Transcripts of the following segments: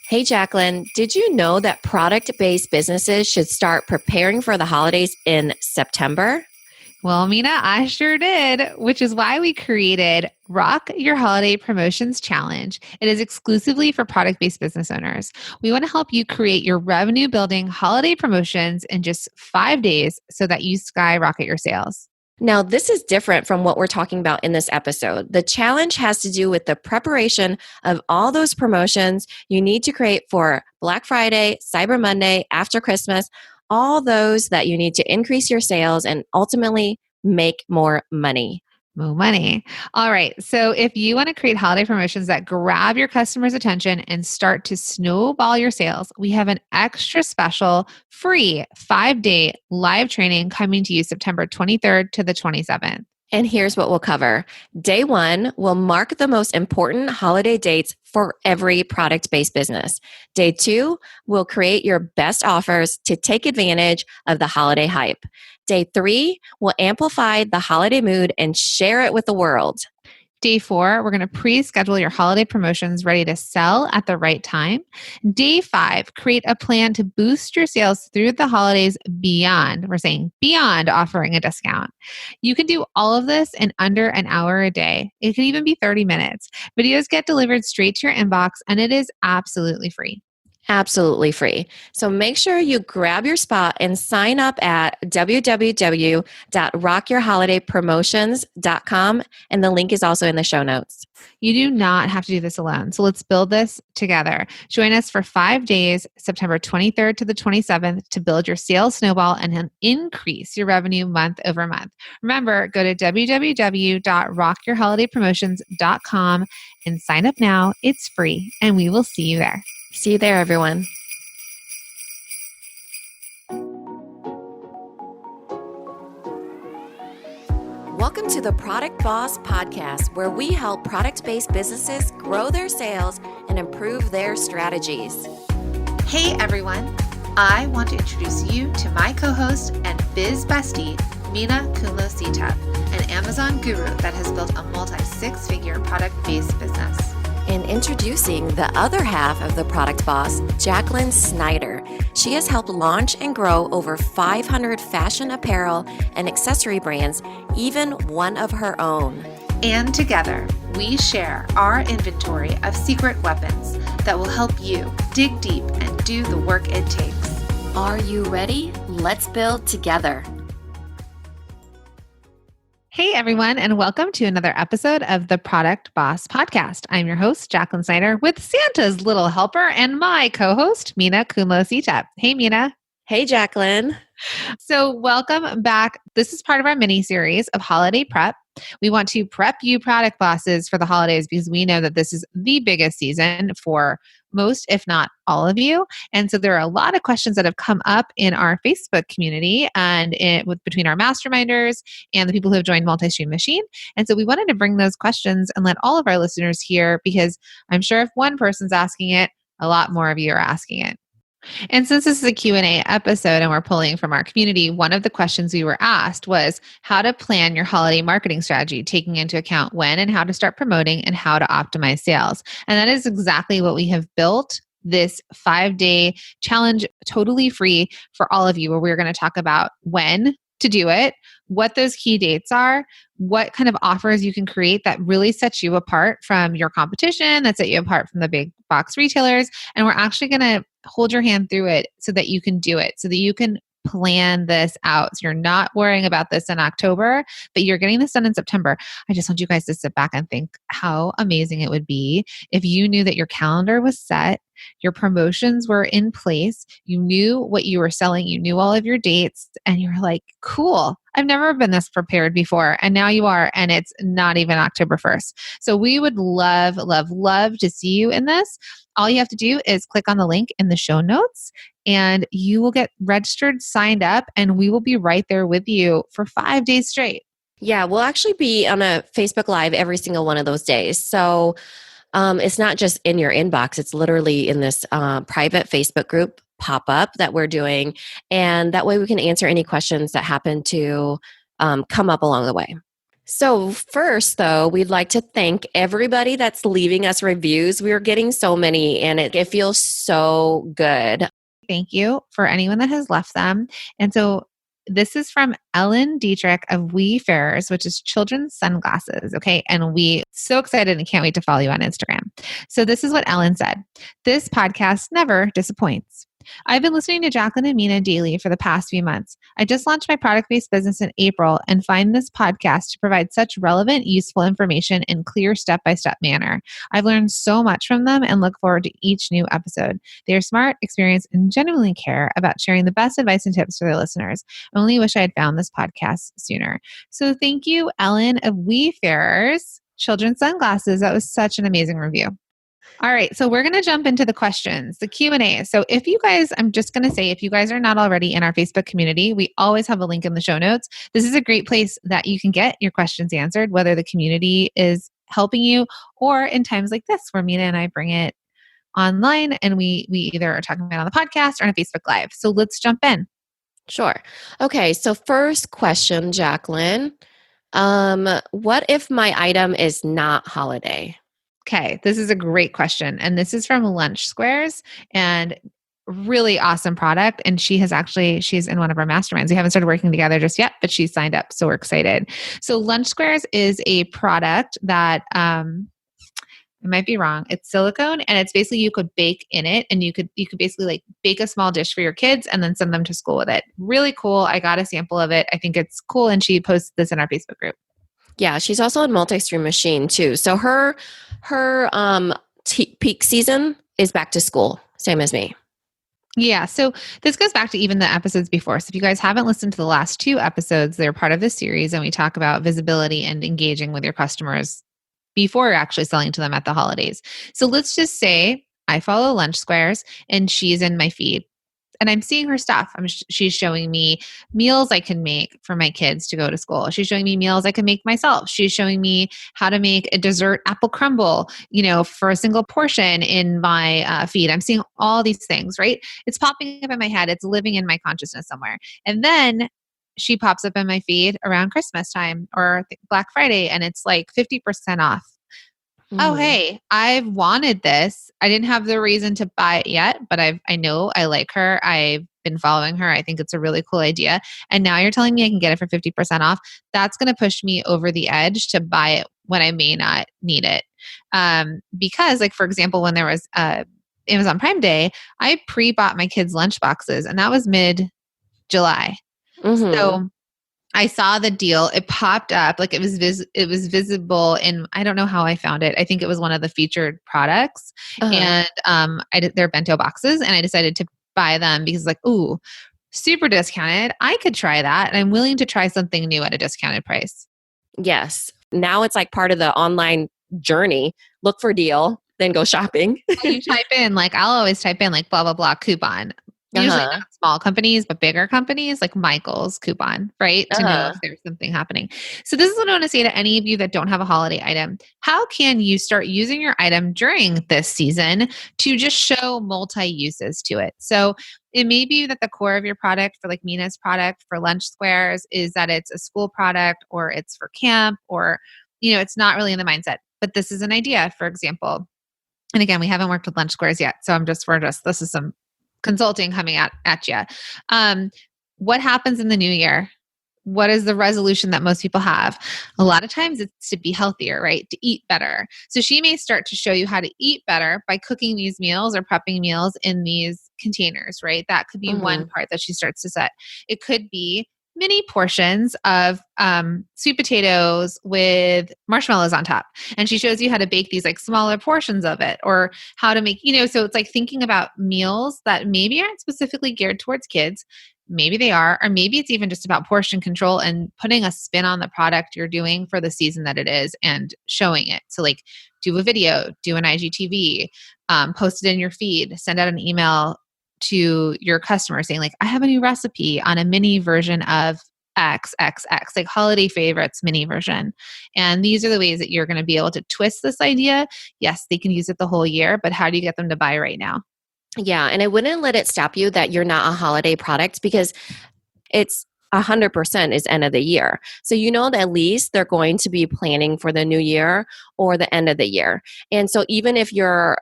Hey, Jacqueline, did you know that product-based businesses should start preparing for the holidays in September? Well, Mina, I sure did, which is why we created Rock Your Holiday Promotions Challenge. It is exclusively for product based business owners. We want to help you create your revenue building holiday promotions in just 5 days so that you skyrocket your sales. Now, this is different from what we're talking about in this episode. The challenge has to do with the preparation of all those promotions you need to create for Black Friday, Cyber Monday, after Christmas, all those that you need to increase your sales and ultimately make more money. More money. All right. So, if you want to create holiday promotions that grab your customers' attention and start to snowball your sales, we have an extra special free 5-day live training coming to you September 23rd to the 27th. And here's what we'll cover. Day one will mark the most important holiday dates for every product-based business. Day two will create your best offers to take advantage of the holiday hype. Day three will amplify the holiday mood and share it with the world. Day 4, we're going to pre-schedule your holiday promotions ready to sell at the right time. Day 5, create a plan to boost your sales through the holidays beyond, we're saying beyond offering a discount. You can do all of this in under an hour a day. It can even be 30 minutes. Videos get delivered straight to your inbox and it is absolutely free. Absolutely free. So make sure you grab your spot and sign up at www.rockyourholidaypromotions.com. And the link is also in the show notes. You do not have to do this alone. So let's build this together. Join us for 5 days, September 23rd to the 27th, to build your sales snowball and increase your revenue month over month. Remember, go to www.rockyourholidaypromotions.com and sign up now. It's free, and we will see you there. See you there, everyone. Welcome to the Product Boss Podcast, where we help product-based businesses grow their sales and improve their strategies. Hey, everyone. I want to introduce you to my co-host and biz bestie, Mina Kumlo-Sitep, an Amazon guru that has built a multi-six-figure product-based business. And introducing the other half of the Product Boss, Jacqueline Snyder. She has helped launch and grow over 500 fashion apparel and accessory brands, even one of her own. And together, we share our inventory of secret weapons that will help you dig deep and do the work it takes. Are you ready? Let's build together. Hey, everyone, and welcome to another episode of the Product Boss Podcast. I'm your host, Jacqueline Snyder, with Santa's little helper and my co-host, Mina Kumlo-Sitep. Hey, Mina. Hey, Jacqueline. So welcome back. This is part of our mini-series of holiday prep. We want to prep you product bosses for the holidays because we know that this is the biggest season for most, if not all of you. And so there are a lot of questions that have come up in our Facebook community and between our masterminders and the people who have joined Multi-Stream Machine. And so we wanted to bring those questions and let all of our listeners hear, because I'm sure if one person's asking it, a lot more of you are asking it. And since this is a Q&A episode and we're pulling from our community, one of the questions we were asked was how to plan your holiday marketing strategy, taking into account when and how to start promoting and how to optimize sales. And that is exactly what we have built this 5-day challenge, totally free for all of you, where we're going to talk about when to do it, what those key dates are, what kind of offers you can create that really sets you apart from your competition, that set you apart from the big box retailers. And we're actually going to hold your hand through it so that you can do it, so that you can plan this out. So you're not worrying about this in October, but you're getting this done in September. I just want you guys to sit back and think how amazing it would be if you knew that your calendar was set, your promotions were in place, you knew what you were selling, you knew all of your dates, and you're like, cool, I've never been this prepared before. And now you are, and it's not even October 1st. So we would love, love, love to see you in this. All you have to do is click on the link in the show notes and you will get registered, signed up, and we will be right there with you for 5 days straight. Yeah, we'll actually be on a Facebook Live every single one of those days. So it's not just in your inbox. It's literally in this private Facebook group pop-up that we're doing. And that way we can answer any questions that happen to come up along the way. So, first, though, we'd like to thank everybody that's leaving us reviews. We're getting so many, and it feels so good. Thank you for anyone that has left them. And so this is from Ellen Dietrich of Wayfarers, which is children's sunglasses. Okay. And we so excited and can't wait to follow you on Instagram. So this is what Ellen said. This podcast never disappoints. I've been listening to Jacqueline and Mina daily for the past few months. I just launched my product-based business in April and find this podcast to provide such relevant, useful information in clear step-by-step manner. I've learned so much from them and look forward to each new episode. They are smart, experienced, and genuinely care about sharing the best advice and tips for their listeners. I only wish I had found this podcast sooner. So thank you, Ellen of Wayfarers Children's Sunglasses. That was such an amazing review. All right, so we're going to jump into the questions, the Q&A. So if you guys, I'm just going to say, if you guys are not already in our Facebook community, we always have a link in the show notes. This is a great place that you can get your questions answered, whether the community is helping you or in times like this where Mina and I bring it online and we either are talking about it on the podcast or on a Facebook Live. So let's jump in. Sure. Okay, so first question, Jacqueline. What if my item is not holiday? Okay, this is a great question. And this is from Lunch Squares and really awesome product. And she's in one of our masterminds. We haven't started working together just yet, but she's signed up. So we're excited. So Lunch Squares is a product that, I might be wrong. It's silicone and it's basically you could bake in it and you could basically like bake a small dish for your kids and then send them to school with it. Really cool. I got a sample of it. I think it's cool. And she posted this in our Facebook group. Yeah, she's also in Multi-Stream Machine too. So her peak season is back to school, same as me. Yeah. So this goes back to even the episodes before. So if you guys haven't listened to the last 2 episodes, they're part of this series and we talk about visibility and engaging with your customers before actually selling to them at the holidays. So let's just say I follow Lunch Squares and she's in my feed. And I'm seeing her stuff. She's showing me meals I can make for my kids to go to school. She's showing me meals I can make myself. She's showing me how to make a dessert apple crumble, for a single portion in my feed. I'm seeing all these things, right? It's popping up in my head. It's living in my consciousness somewhere. And then she pops up in my feed around Christmas time or Black Friday, and it's like 50% off. Oh, hey, I've wanted this. I didn't have the reason to buy it yet, but I know I like her. I've been following her. I think it's a really cool idea. And now you're telling me I can get it for 50% off. That's going to push me over the edge to buy it when I may not need it. Because like, for example, when there was Amazon Prime Day, I pre-bought my kids' lunch boxes and that was mid-July. So I saw the deal. It popped up like it was visible in, I don't know how I found it. I think it was one of the featured products and they're bento boxes and I decided to buy them because like, ooh, super discounted. I could try that and I'm willing to try something new at a discounted price. Yes. Now it's like part of the online journey. Look for deal, then go shopping. You type in like, I'll always type in like blah, blah, blah coupon. Usually not small companies, but bigger companies like Michael's coupon, right? To know if there's something happening. So this is what I want to say to any of you that don't have a holiday item. How can you start using your item during this season to just show multi-uses to it? So it may be that the core of your product for like Mina's product for Lunch Squares is that it's a school product or it's for camp or, it's not really in the mindset. But this is an idea, for example. And again, we haven't worked with Lunch Squares yet. So this is some consulting coming at you. What happens in the new year? What is the resolution that most people have? A lot of times it's to be healthier, right? To eat better. So she may start to show you how to eat better by cooking these meals or prepping meals in these containers, right? That could be one part that she starts to set. It could be mini portions of sweet potatoes with marshmallows on top. And she shows you how to bake these like smaller portions of it or how to make, so it's like thinking about meals that maybe aren't specifically geared towards kids. Maybe they are, or maybe it's even just about portion control and putting a spin on the product you're doing for the season that it is and showing it. So like do a video, do an IGTV, post it in your feed, send out an email to your customer saying like, I have a new recipe on a mini version of XXX, like holiday favorites mini version. And these are the ways that you're going to be able to twist this idea. Yes, they can use it the whole year, but how do you get them to buy right now? Yeah. And I wouldn't let it stop you that you're not a holiday product because it's 100% is end of the year. So you know that at least they're going to be planning for the new year or the end of the year. And so even if your,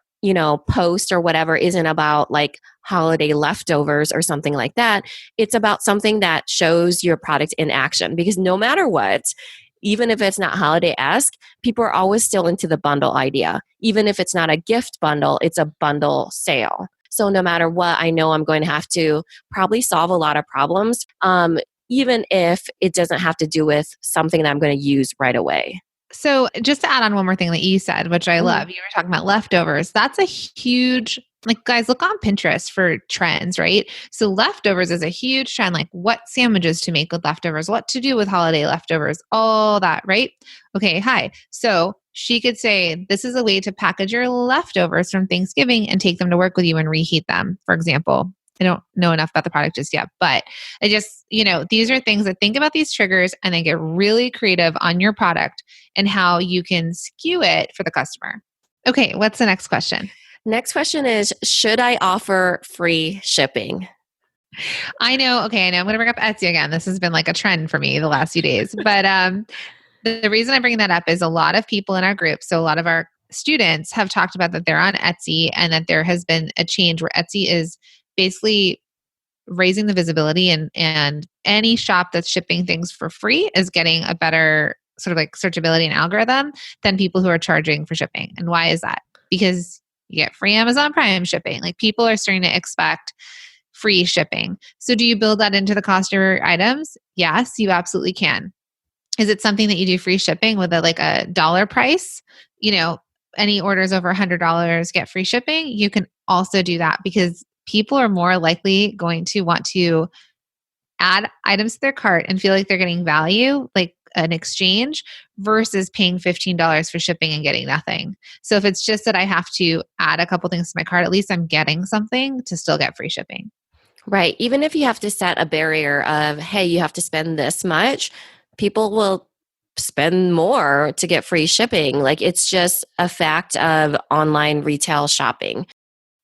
post or whatever isn't about like holiday leftovers or something like that, it's about something that shows your product in action, because no matter what, even if it's not holiday-esque, people are always still into the bundle idea. Even if it's not a gift bundle, it's a bundle sale. So no matter what, I know I'm going to have to probably solve a lot of problems, even if it doesn't have to do with something that I'm going to use right away. So just to add on one more thing that you said, which I love, you were talking about leftovers. That's a huge, like, guys, look on Pinterest for trends, right? So leftovers is a huge trend, like what sandwiches to make with leftovers, what to do with holiday leftovers, all that, right? Okay, hi. So she could say, this is a way to package your leftovers from Thanksgiving and take them to work with you and reheat them, for example. I don't know enough about the product just yet, but I just, these are things that think about these triggers and then get really creative on your product and how you can skew it for the customer. Okay, what's the next question? Next question is, should I offer free shipping? I know. I'm going to bring up Etsy again. This has been like a trend for me the last few days. But the reason I'm bringing that up is a lot of people in our group, so a lot of our students have talked about that they're on Etsy and that there has been a change where Etsy is basically raising the visibility, and any shop that's shipping things for free is getting a better sort of like searchability and algorithm than people who are charging for shipping. And why is that? Because you get free Amazon Prime shipping. Like, people are starting to expect free shipping. So do you build that into the cost of your items? Yes, you absolutely can. Is it something that you do free shipping with a dollar price? Any orders over $100 get free shipping. You can also do that because people are more likely going to want to add items to their cart and feel like they're getting value, like an exchange, versus paying $15 for shipping and getting nothing. So if it's just that I have to add a couple things to my cart, at least I'm getting something to still get free shipping. Right. Even if you have to set a barrier of, hey, you have to spend this much, people will spend more to get free shipping. Like, it's just a fact of online retail shopping.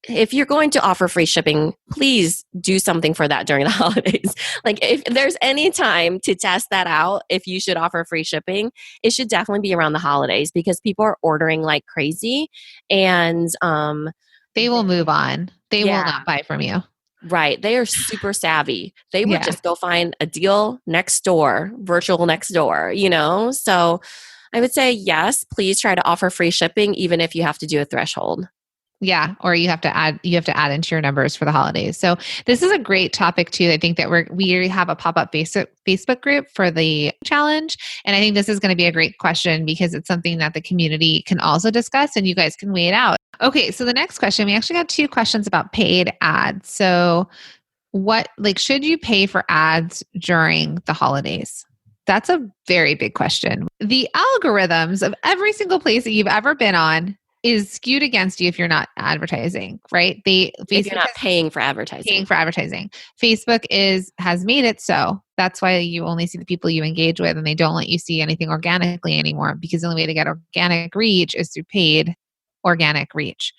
If you're going to offer free shipping, please do something for that during the holidays. Like, if there's any time to test that out, if you should offer free shipping, it should definitely be around the holidays, because people are ordering like crazy, and they will move on. They will not buy from you. Right. They are super savvy. They would just go find a deal next door, virtual next door, So I would say, yes, please try to offer free shipping, even if you have to do a threshold. Yeah, or you have to add into your numbers for the holidays. So this is a great topic too. I think that we have a pop-up Facebook group for the challenge, and I think this is going to be a great question because it's something that the community can also discuss and you guys can weigh it out. Okay, so the next question, we actually got 2 questions about paid ads. So should you pay for ads during the holidays? That's a very big question. The algorithms of every single place that you've ever been on is skewed against you if you're not advertising, right? If you're not paying for advertising. Facebook has made it so. That's why you only see the people you engage with, and they don't let you see anything organically anymore, because the only way to get organic reach is through paid organic reach,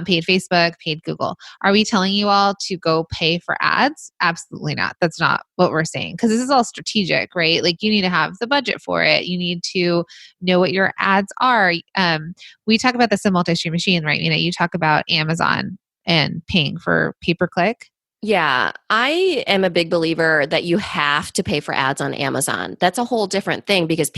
paid Facebook, paid Google. Are we telling you all to go pay for ads? Absolutely not. That's not what we're saying, because this is all strategic, right? Like, you need to have the budget for it. You need to know what your ads are. We talk about this in Multi-Stream Machine, right? You talk about Amazon and paying for pay-per-click. Yeah, I am a big believer that you have to pay for ads on Amazon. That's a whole different thing, because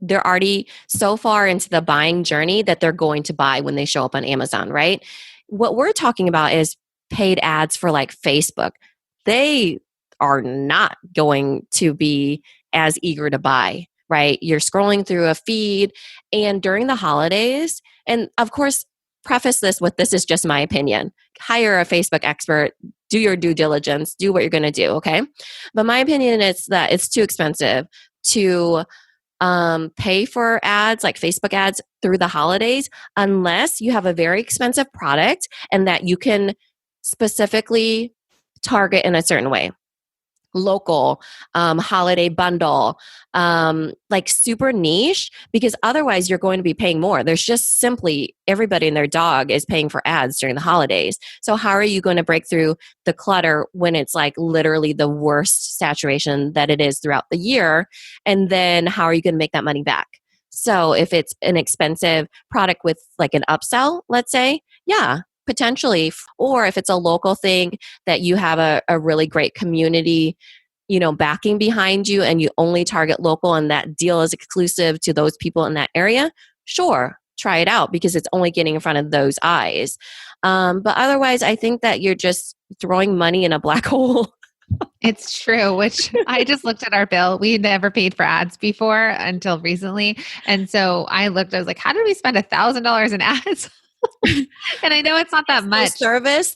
they're already so far into the buying journey that they're going to buy when they show up on Amazon, right? What we're talking about is paid ads for like Facebook. They are not going to be as eager to buy, right? You're scrolling through a feed, and during the holidays, and of course, preface this with, this is just my opinion. Hire a Facebook expert, do your due diligence, do what you're going to do, okay? But my opinion is that it's too expensive to pay for ads like Facebook ads through the holidays, unless you have a very expensive product and that you can specifically target in a certain way. local, holiday bundle, like super niche, because otherwise you're going to be paying more. There's just simply everybody and their dog is paying for ads during the holidays. So how are you going to break through the clutter when it's like literally the worst saturation that it is throughout the year? And then how are you going to make that money back? So if it's an expensive product with like an upsell, let's say, yeah, potentially. Or if it's a local thing that you have a really great community, backing behind you, and you only target local and that deal is exclusive to those people in that area, sure, try it out because it's only getting in front of those eyes. But otherwise, I think that you're just throwing money in a black hole. It's true, which I just looked at our bill. We never paid for ads before until recently. And so I was like, how did we spend $1,000 in ads? And I know it's not that much. Service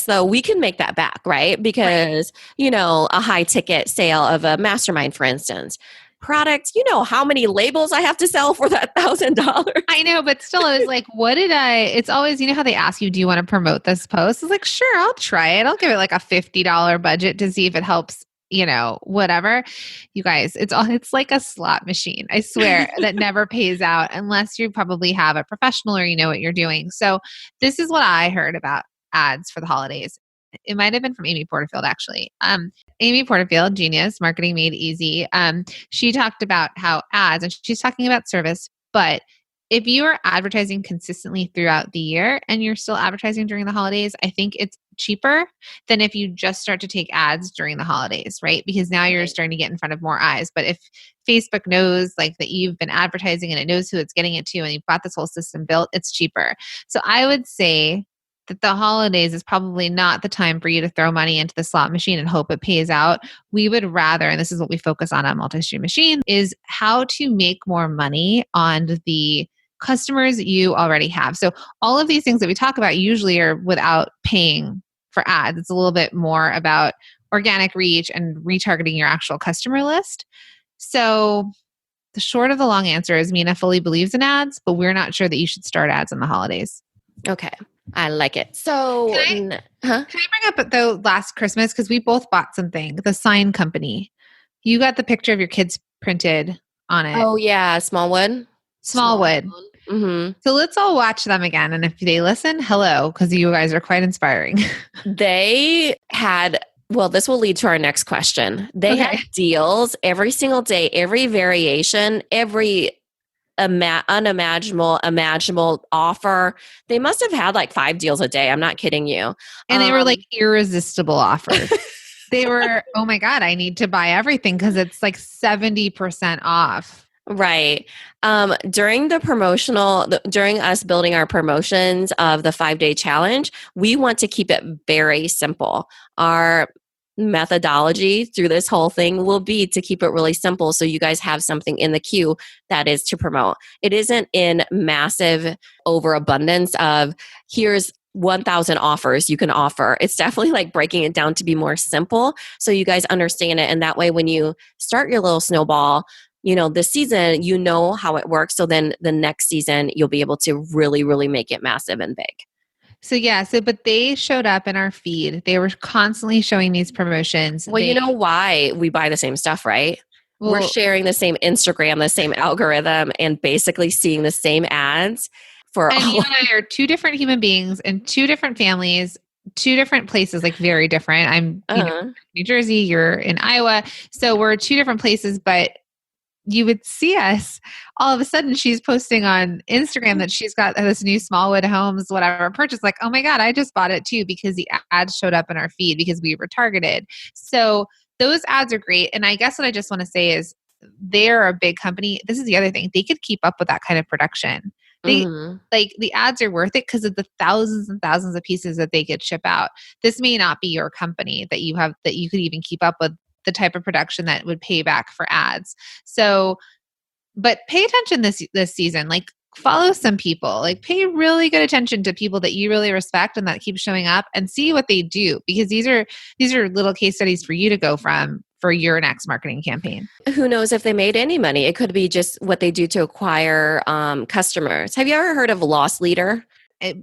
though, we can make that back, right? Because, a high ticket sale of a mastermind, for instance. Product, how many labels I have to sell for that $1,000? I know, but still, I was like, it's always, how they ask you, do you want to promote this post? I was like, sure, I'll try it. I'll give it like a $50 budget to see if it helps, whatever. You guys, it's like a slot machine. I swear that never pays out unless you probably have a professional or you know what you're doing. So this is what I heard about ads for the holidays. It might have been from Amy Porterfield, actually. Amy Porterfield, genius, Marketing Made Easy. She talked about how ads, and she's talking about service, but if you are advertising consistently throughout the year and you're still advertising during the holidays, I think it's cheaper than if you just start to take ads during the holidays, right? Because now you're starting to get in front of more eyes. But if Facebook knows like that you've been advertising and it knows who it's getting it to and you've got this whole system built, it's cheaper. So I would say that the holidays is probably not the time for you to throw money into the slot machine and hope it pays out. We would rather, and this is what we focus on Multi-Stream Machine, is how to make more money on the customers you already have. So all of these things that we talk about usually are without paying for ads. It's a little bit more about organic reach and retargeting your actual customer list. So the short of the long answer is Mina fully believes in ads, but we're not sure that you should start ads in the holidays. Okay. I like it. So, can I bring up though last Christmas, because we both bought something, the sign company. You got the picture of your kids printed on it. Oh yeah, Smallwood. Mm-hmm. So let's all watch them again. And if they listen, hello, because you guys are quite inspiring. They had, well, this will lead to our next question. They had deals every single day, every variation, every unimaginable, imaginable offer. They must have had like 5 deals a day. I'm not kidding you. And they were like irresistible offers. They were, oh my God, I need to buy everything because it's like 70% off. Right. During us building our promotions of the 5-day challenge, we want to keep it very simple. Our methodology through this whole thing will be to keep it really simple so you guys have something in the queue that is to promote. It isn't in massive overabundance of here's 1,000 offers you can offer. It's definitely like breaking it down to be more simple so you guys understand it. And that way when you start your little snowball, this season, how it works. So then the next season, you'll be able to really, really make it massive and big. So but they showed up in our feed. They were constantly showing these promotions. Well, you know why we buy the same stuff, right? We're sharing the same Instagram, the same algorithm, and basically seeing the same ads and you and I are 2 different human beings and 2 different families, 2 different places, like very different. I'm in New Jersey, you're in Iowa. So we're 2 different places, but you would see us all of a sudden she's posting on Instagram that she's got this new Smallwood Homes, whatever purchase. Like, oh my God, I just bought it too because the ads showed up in our feed because we were targeted. So those ads are great. And I guess what I just want to say is they're a big company. This is the other thing. They could keep up with that kind of production. Like the ads are worth it because of the thousands and thousands of pieces that they could ship out. This may not be your company that you have, that you could even keep up with the type of production that would pay back for ads. So, but pay attention this season, like follow some people, like pay really good attention to people that you really respect and that keep showing up and see what they do, because these are little case studies for you to go from for your next marketing campaign. Who knows if they made any money? It could be just what they do to acquire customers. Have you ever heard of Loss Leader?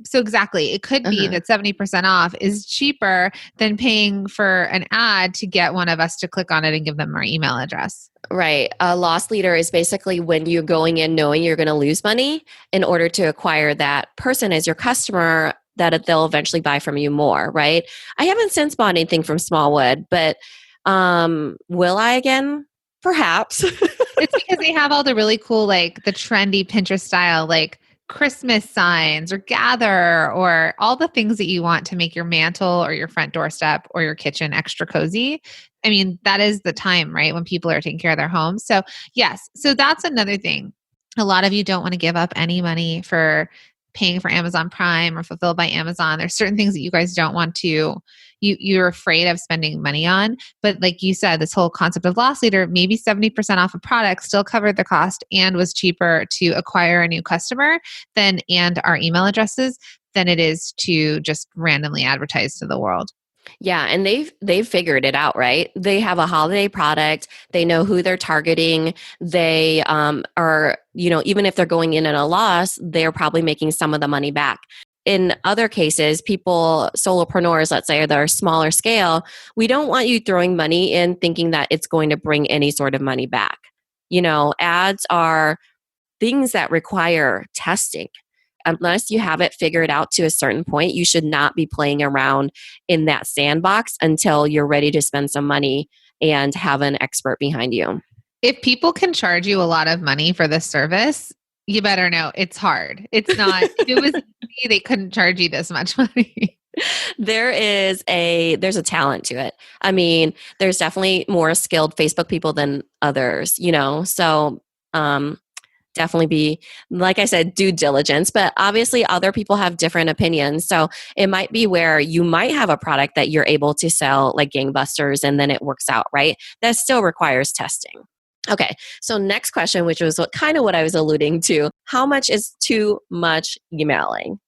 So exactly. It could be that 70% off is cheaper than paying for an ad to get one of us to click on it and give them our email address. Right. A loss leader is basically when you're going in knowing you're going to lose money in order to acquire that person as your customer that they'll eventually buy from you more, right? I haven't since bought anything from Smallwood, but will I again? Perhaps. It's because they have all the really cool, like the trendy Pinterest style, like Christmas signs or gather or all the things that you want to make your mantle or your front doorstep or your kitchen extra cozy. I mean, that is the time, right? When people are taking care of their homes. So yes. So that's another thing. A lot of you don't want to give up any money for paying for Amazon Prime or Fulfilled by Amazon. There's certain things that you guys don't want to, you're afraid of spending money on. But like you said, this whole concept of loss leader, maybe 70% off a product still covered the cost and was cheaper to acquire a new customer and our email addresses than it is to just randomly advertise to the world. Yeah, and they've figured it out, right? They have a holiday product. They know who they're targeting. They are, even if they're going in at a loss, they're probably making some of the money back. In other cases, people, solopreneurs, let's say, that are smaller scale, we don't want you throwing money in thinking that it's going to bring any sort of money back. Ads are things that require testing. Unless you have it figured out to a certain point, you should not be playing around in that sandbox until you're ready to spend some money and have an expert behind you. If people can charge you a lot of money for this service, you better know it's hard. It's not, if it was me, they couldn't charge you this much money. There's a talent to it. I mean, there's definitely more skilled Facebook people than others, so, definitely be, like I said, due diligence, but obviously other people have different opinions. So it might be where you might have a product that you're able to sell like gangbusters and then it works out, right? That still requires testing. Okay. So next question, which was kind of what I was alluding to. How much is too much emailing?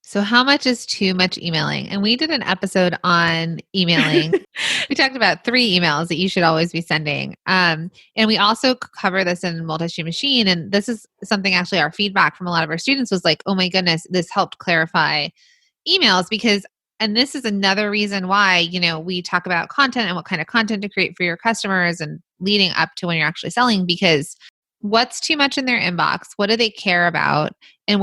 So how much is too much emailing? And we did an episode on emailing. We talked about 3 emails that you should always be sending. And we also cover this in Multi-Stream Machine. And this is something actually our feedback from a lot of our students was like, oh my goodness, this helped clarify emails because, and this is another reason why, we talk about content and what kind of content to create for your customers and leading up to when you're actually selling, because what's too much in their inbox? What do they care about? And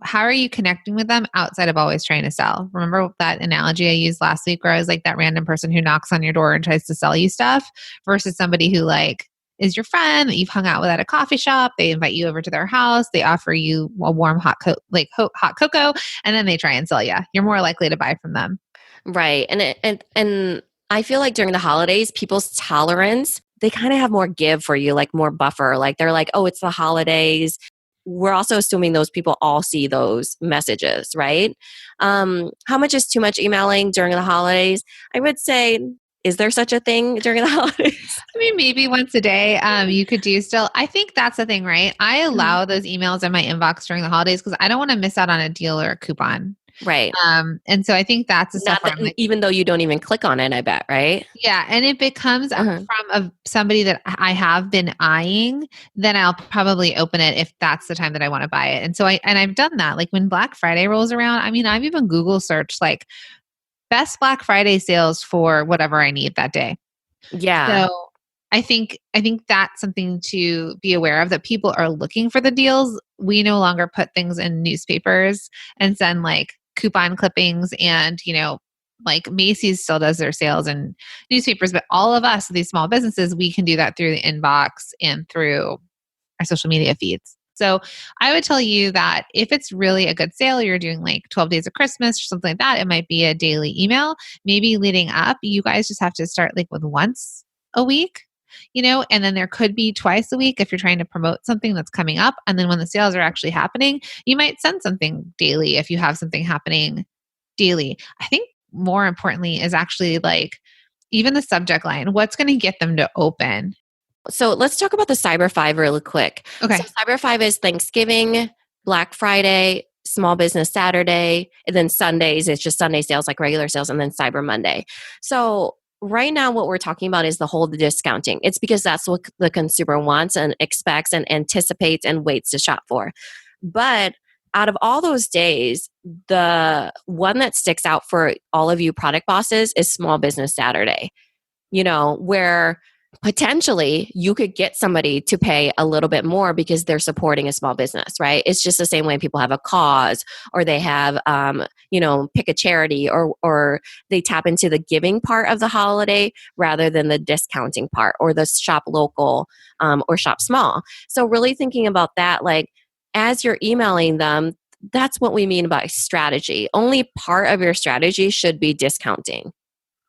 how are you connecting with them outside of always trying to sell? Remember that analogy I used last week where I was like that random person who knocks on your door and tries to sell you stuff versus somebody who is your friend that you've hung out with at a coffee shop. They invite you over to their house. They offer you a warm hot cocoa, and then they try and sell you. You're more likely to buy from them. Right. And I feel like during the holidays, people's tolerance, they kind of have more give for you, like more buffer. Like they're like, oh, it's the holidays. We're also assuming those people all see those messages, right? How much is too much emailing during the holidays? I would say, is there such a thing during the holidays? I mean, maybe once a day you could do still. I think that's the thing, right? I allow those emails in my inbox during the holidays because I don't want to miss out on a deal or a coupon. Right. And so I think that's the stuff even though you don't even click on it, I bet, right? Yeah. And if it comes from somebody that I have been eyeing, then I'll probably open it if that's the time that I want to buy it. And so I've done that. Like when Black Friday rolls around, I mean, I've even Google searched like best Black Friday sales for whatever I need that day. Yeah. So I think that's something to be aware of, that people are looking for the deals. We no longer put things in newspapers and send like coupon clippings and, like Macy's still does their sales in newspapers, but all of us, these small businesses, we can do that through the inbox and through our social media feeds. So I would tell you that if it's really a good sale, you're doing like 12 days of Christmas or something like that, it might be a daily email. Maybe leading up, you guys just have to start like with once a week, and then there could be twice a week if you're trying to promote something that's coming up. And then when the sales are actually happening, you might send something daily if you have something happening daily. I think more importantly is actually like even the subject line, what's going to get them to open. So let's talk about the Cyber 5 really quick. Okay. So Cyber 5 is Thanksgiving, Black Friday, Small Business Saturday, and then Sundays, it's just Sunday sales like regular sales, and then Cyber Monday. So right now what we're talking about is the whole discounting. It's because that's what the consumer wants and expects and anticipates and waits to shop for. But out of all those days, the one that sticks out for all of you product bosses is Small Business Saturday, where potentially you could get somebody to pay a little bit more because they're supporting a small business, right? It's just the same way people have a cause, or they have, pick a charity, or they tap into the giving part of the holiday rather than the discounting part, or the shop local, or shop small. So really thinking about that, like as you're emailing them, that's what we mean by strategy. Only part of your strategy should be discounting.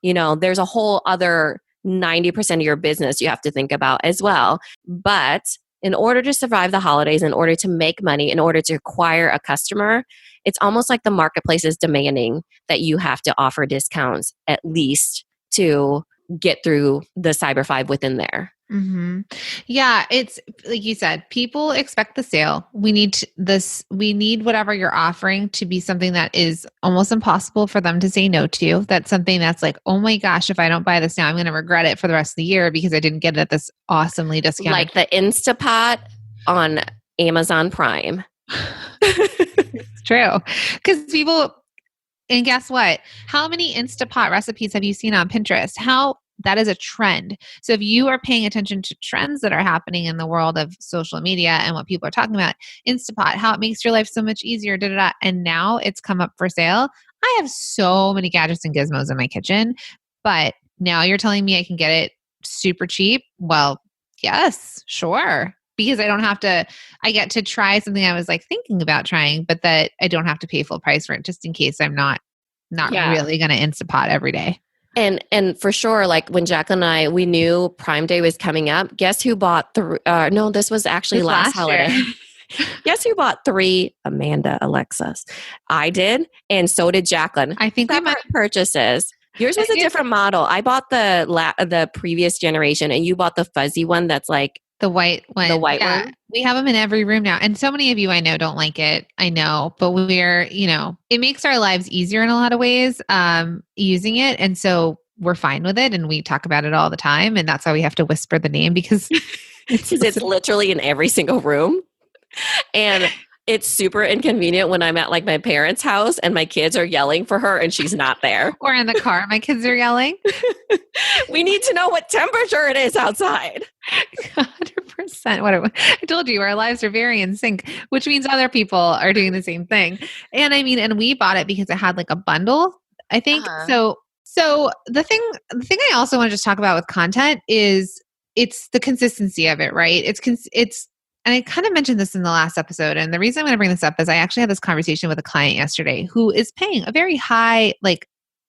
There's a whole other 90% of your business you have to think about as well. But in order to survive the holidays, in order to make money, in order to acquire a customer, it's almost like the marketplace is demanding that you have to offer discounts at least to get through the Cyber 5 within there. Mm-hmm. Yeah, it's like you said, people expect the sale. We need we need whatever you're offering to be something that is almost impossible for them to say no to. That's something that's like, oh my gosh, if I don't buy this now, I'm going to regret it for the rest of the year because I didn't get it at this awesomely discounted. Like the Instapot on Amazon Prime. It's true. Because people, and guess what? How many Instapot recipes have you seen on Pinterest? That is a trend. So if you are paying attention to trends that are happening in the world of social media and what people are talking about, Instapot, how it makes your life so much easier, and now it's come up for sale. I have so many gadgets and gizmos in my kitchen, but now you're telling me I can get it super cheap? Well, yes, sure. Because I get to try something I was like thinking about trying, but that I don't have to pay full price for it, just in case I'm not really going to Instapot every day. And for sure, like when Jacqueline and I, we knew Prime Day was coming up. Guess who bought this was actually last holiday. Guess who bought 3 Amanda Alexas? I did, and so did Jacqueline. I think separate purchases. Yours was a different model. I bought the previous generation, and you bought the fuzzy one that's like the white one. The white one. We have them in every room now. And so many of you I know don't like it. I know, but it makes our lives easier in a lot of ways using it. And so we're fine with it. And we talk about it all the time. And that's why we have to whisper the name because it's literally in every single room. And it's super inconvenient when I'm at like my parents' house and my kids are yelling for her and she's not there. Or in the car, my kids are yelling. We need to know what temperature it is outside. 100%. I told you, our lives are very in sync, which means other people are doing the same thing. And and we bought it because it had like a bundle, I think. Uh-huh. So the thing I also want to just talk about with content is it's the consistency of it, right? And I kind of mentioned this in the last episode. And the reason I'm going to bring this up is I actually had this conversation with a client yesterday who is paying a very high,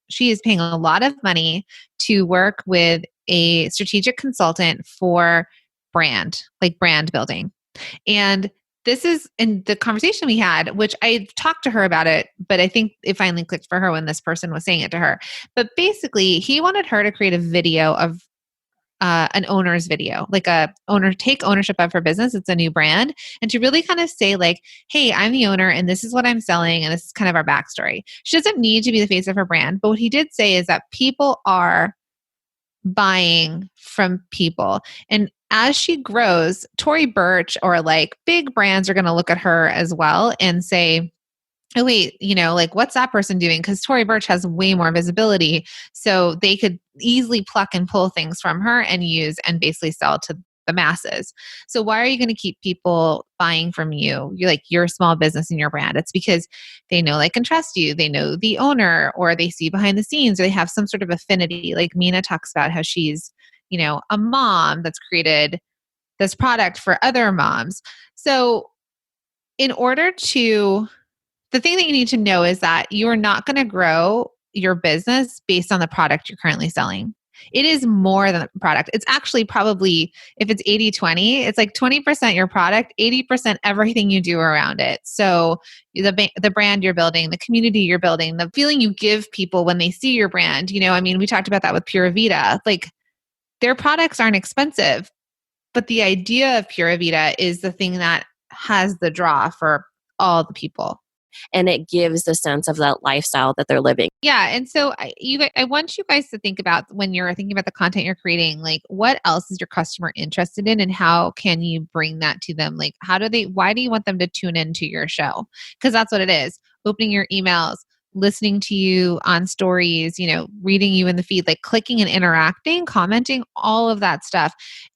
she is paying a lot of money to work with a strategic consultant for brand building. And this is in the conversation we had, which I talked to her about it, but I think it finally clicked for her when this person was saying it to her. But basically, he wanted her to create a video of an owner's video, like take ownership of her business. It's a new brand. And to really kind of say like, hey, I'm the owner and this is what I'm selling. And this is kind of our backstory. She doesn't need to be the face of her brand. But what he did say is that people are buying from people. And as she grows, Tory Burch or like big brands are going to look at her as well and say, oh, wait, what's that person doing? Because Tory Burch has way more visibility. So they could easily pluck and pull things from her and use and basically sell to the masses. So why are you going to keep people buying from you? You're like your small business and your brand. It's because they know, like, and trust you. They know the owner, or they see behind the scenes, or they have some sort of affinity. Like Mina talks about how she's, a mom that's created this product for other moms. So the thing that you need to know is that you're not going to grow your business based on the product you're currently selling. It is more than a product. It's actually probably, if it's 80-20, it's like 20% your product, 80% everything you do around it. So the brand you're building, the community you're building, the feeling you give people when they see your brand. We talked about that with Pura Vida. Like their products aren't expensive, but the idea of Pura Vida is the thing that has the draw for all the people. and it gives the sense of that lifestyle that they're living. Yeah. And so I want you guys to think about when you're thinking about the content you're creating, like what else is your customer interested in and how can you bring that to them? Like why do you want them to tune into your show? Because that's what it is. Opening your emails, listening to you on stories, reading you in the feed, like clicking and interacting, commenting, all of that stuff.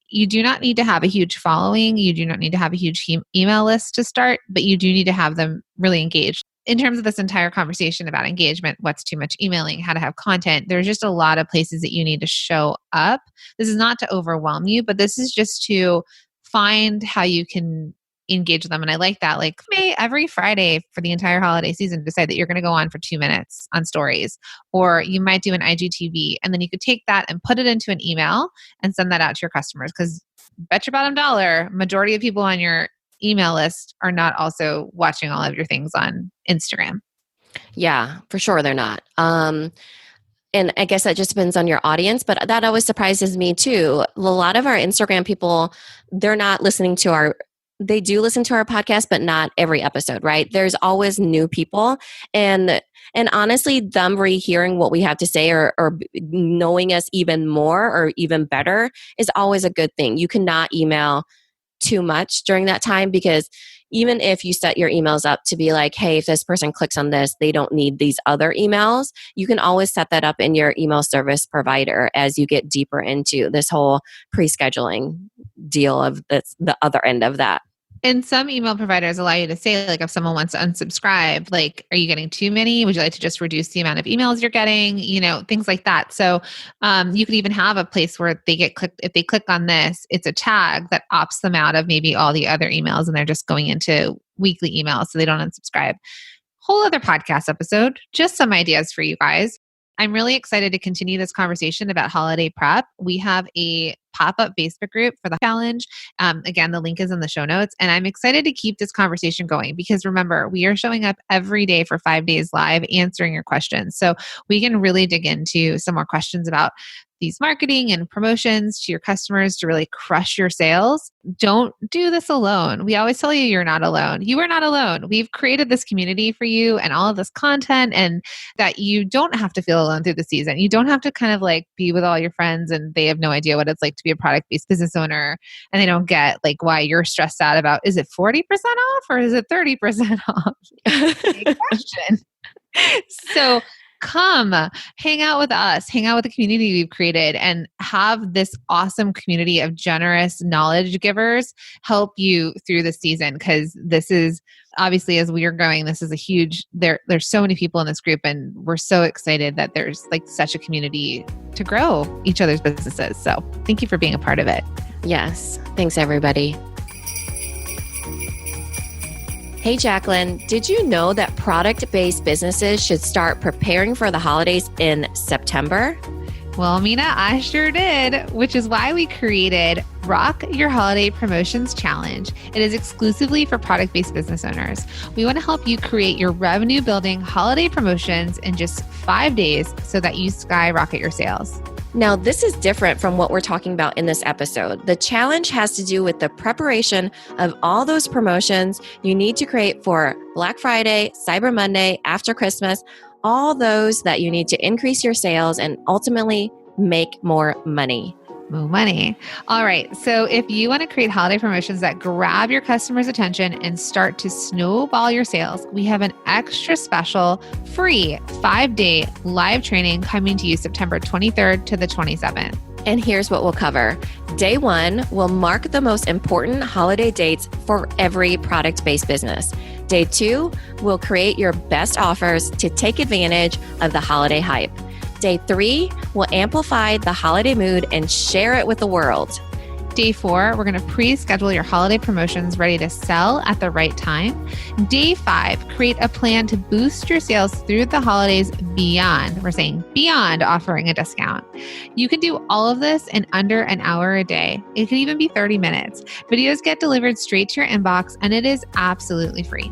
You do not need to have a huge following. You do not need to have a huge email list to start, but you do need to have them really engaged. In terms of this entire conversation about engagement, what's too much emailing, how to have content, there's just a lot of places that you need to show up. This is not to overwhelm you, but this is just to find how you can engage with them. And I like that. Like every Friday for the entire holiday season, decide that you're going to go on for 2 minutes on stories, or you might do an IGTV, and then you could take that and put it into an email and send that out to your customers. Because bet your bottom dollar, majority of people on your email list are not also watching all of your things on Instagram. Yeah, for sure they're not. And I guess that just depends on your audience, but that always surprises me too. A lot of our Instagram people, they're not listening to they do listen to our podcast, but not every episode, right? There's always new people. And honestly, them rehearing what we have to say or knowing us even more or even better is always a good thing. You cannot email too much during that time, because even if you set your emails up to be like, hey, if this person clicks on this, they don't need these other emails, you can always set that up in your email service provider as you get deeper into this whole pre-scheduling deal of the other end of that. And some email providers allow you to say, like, if someone wants to unsubscribe, like, are you getting too many? Would you like to just reduce the amount of emails you're getting? Things like that. So you could even have a place where they get clicked. If they click on this, it's a tag that opts them out of maybe all the other emails, and they're just going into weekly emails so they don't unsubscribe. Whole other podcast episode, just some ideas for you guys. I'm really excited to continue this conversation about holiday prep. We have a pop-up Facebook group for the challenge. Again, the link is in the show notes. And I'm excited to keep this conversation going because remember, we are showing up every day for 5 days live answering your questions. So we can really dig into some more questions about these marketing and promotions to your customers to really crush your sales. Don't do this alone. We always tell you you're not alone. You are not alone. We've created this community for you and all of this content, and that you don't have to feel alone through the season. You don't have to kind of like be with all your friends and they have no idea what it's like to be a product-based business owner, and they don't get like why you're stressed out about, is it 40% off or is it 30% off? Big question. So come hang out with us, hang out with the community we've created, and have this awesome community of generous knowledge givers help you through the season. Because this is obviously, as we are growing, this is a huge, there's so many people in this group, and we're so excited that there's like such a community to grow each other's businesses. So thank you for being a part of it. Yes. Thanks, everybody. Hey, Jacqueline, did you know that product-based businesses should start preparing for the holidays in September? Well, Mina, I sure did, which is why we created Rock Your Holiday Promotions Challenge. It is exclusively for product-based business owners. We want to help you create your revenue-building holiday promotions in just 5 days so that you skyrocket your sales. Now, this is different from what we're talking about in this episode. The challenge has to do with the preparation of all those promotions you need to create for Black Friday, Cyber Monday, after Christmas, all those that you need to increase your sales and ultimately make more money. More money. All right. So if you want to create holiday promotions that grab your customers' attention and start to snowball your sales, we have an extra special free 5-day live training coming to you September 23rd to the 27th. And here's what we'll cover. Day 1 will mark the most important holiday dates for every product-based business. Day 2 will create your best offers to take advantage of the holiday hype. Day 3 will amplify the holiday mood and share it with the world. Day 4, we're going to pre-schedule your holiday promotions ready to sell at the right time. Day 5, create a plan to boost your sales through the holidays beyond, we're saying beyond offering a discount. You can do all of this in under an hour a day. It could even be 30 minutes. Videos get delivered straight to your inbox, and it is absolutely free.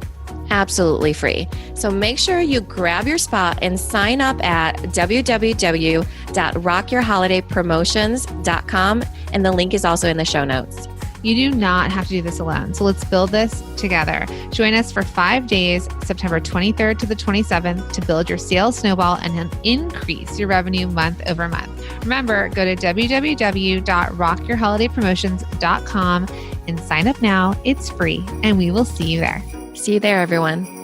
Absolutely free. So make sure you grab your spot and sign up at www.rockyourholidaypromotions.com. And the link is also in the show notes. You do not have to do this alone. So let's build this together. Join us for 5 days, September 23rd to the 27th, to build your sales snowball and increase your revenue month over month. Remember, go to www.rockyourholidaypromotions.com and sign up now. It's free, and we will see you there. See you there, everyone.